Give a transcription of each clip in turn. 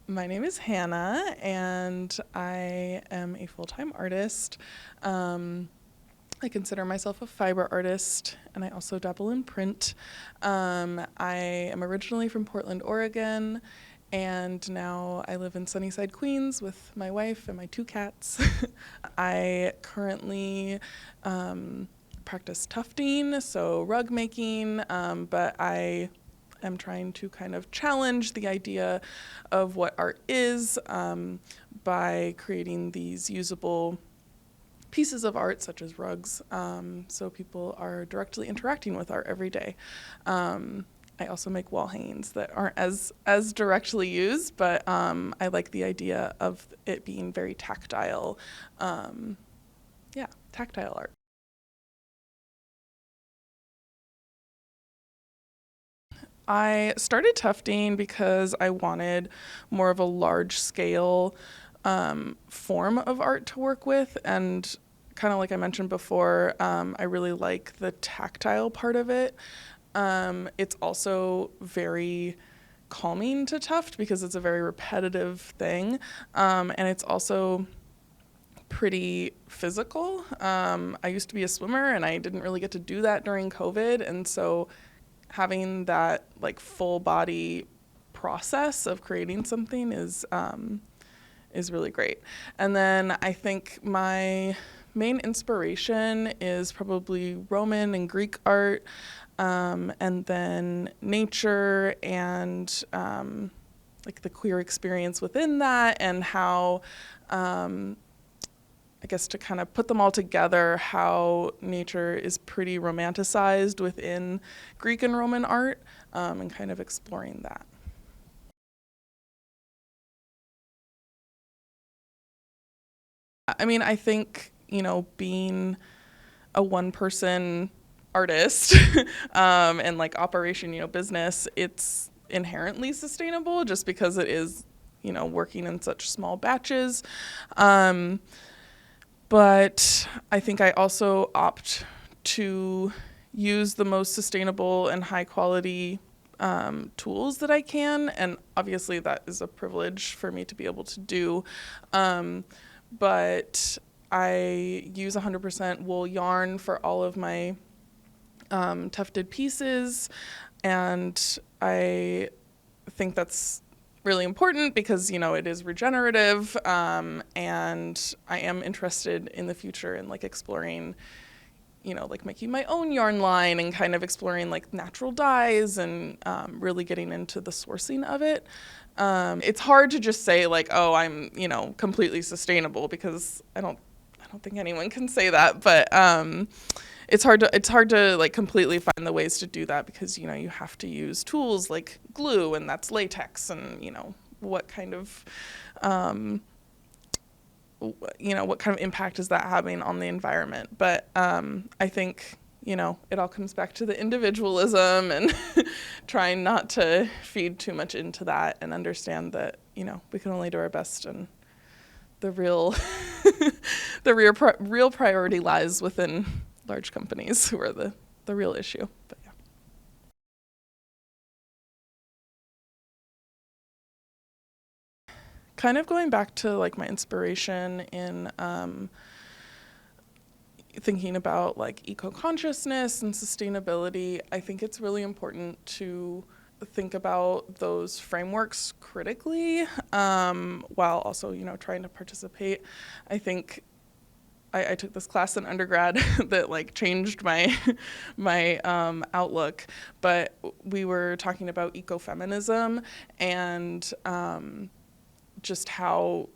My name is Hannah, and I am a full-time artist. Um, I consider myself a fiber artist, and I also dabble in print. I am originally from Portland, Oregon, and now I live in Sunnyside, Queens with my wife and my two cats. I currently practice tufting, so rug making, but I am trying to kind of challenge the idea of what art is by creating these usable pieces of art such as rugs, so people are directly interacting with art every day. I also make wall hangings that aren't as directly used, but I like the idea of it being very tactile. Yeah, tactile art. I started tufting because I wanted more of a large scale form of art to work with. And kind of like I mentioned before, I really like the tactile part of it. It's also very calming to tuft because it's a very repetitive thing. And it's also pretty physical. I used to be a swimmer and I didn't really get to do that during COVID. And so having that like full body process of creating something is really great. And then I think my main inspiration is probably Roman and Greek art, and then nature and like the queer experience within that, and how I guess to kind of put them all together, how nature is pretty romanticized within Greek and Roman art, and kind of exploring that. I mean, I think, being a one person artist and like operation, business, it's inherently sustainable just because it is, working in such small batches. Um, But I think I also opt to use the most sustainable and high quality tools that I can. And obviously, that is a privilege for me to be able to do. Um, but I use 100% wool yarn for all of my tufted pieces. And I think that's really important because it is regenerative, and I am interested in the future in like exploring like making my own yarn line and kind of exploring like natural dyes and really getting into the sourcing of it. It's hard to just say like, oh, I'm completely sustainable, because I don't think anyone can say that, but it's hard to like completely find the ways to do that, because you have to use tools like glue, and that's latex, and what kind of um, what kind of impact is that having on the environment. But I think it all comes back to the individualism and trying not to feed too much into that, and understand that we can only do our best, and the real real priority lies within large companies who are the real issue. But yeah. Kind of going back to like my inspiration in thinking about like eco-consciousness and sustainability, I think it's really important to think about those frameworks critically, while also trying to participate. I think I took this class in undergrad that like changed my my outlook, but we were talking about ecofeminism, and just how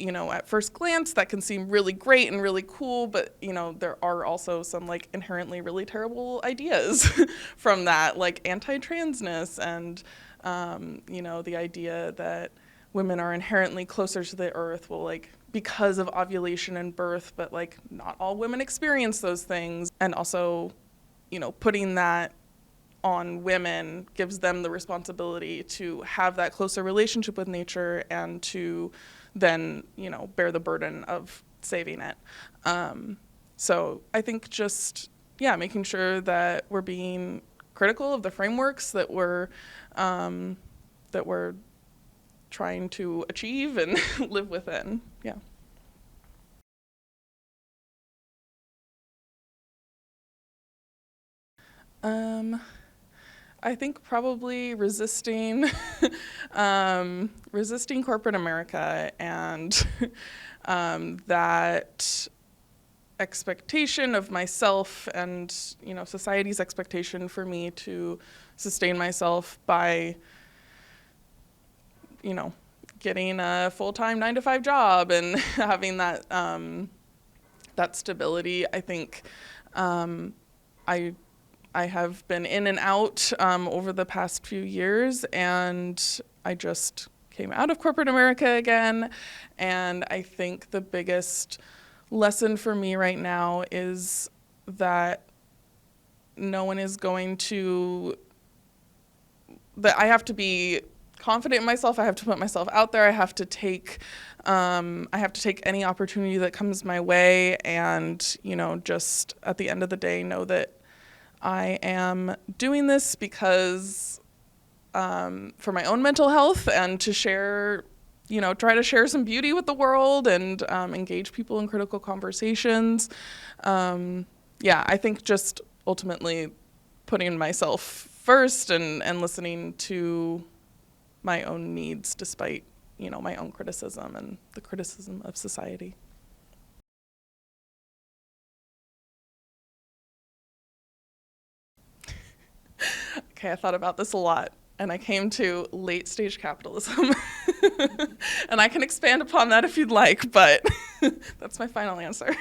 at first glance that can seem really great and really cool, but there are also some like inherently really terrible ideas from that, like anti-transness, and the idea that women are inherently closer to the earth, well, like because of ovulation and birth, but like not all women experience those things. And also putting that on women gives them the responsibility to have that closer relationship with nature, and to then bear the burden of saving it. So I think just making sure that we're being critical of the frameworks that we're trying to achieve and live within. Yeah. Um, I think probably resisting, resisting corporate America and that expectation of myself and society's expectation for me to sustain myself by getting a full-time 9 to 5 job and having that stability. I think I I have been in and out over the past few years, and I just came out of corporate America again. And I think the biggest lesson for me right now is that no one is going to, that I have to be confident in myself. I have to put myself out there. I have to take any opportunity that comes my way, and just at the end of the day, know that I am doing this because for my own mental health and to share, try to share some beauty with the world and engage people in critical conversations. I think just ultimately putting myself first and listening to my own needs despite, my own criticism and the criticism of society. Okay, I thought about this a lot, and I came to late stage capitalism. And I can expand upon that if you'd like, but that's my final answer.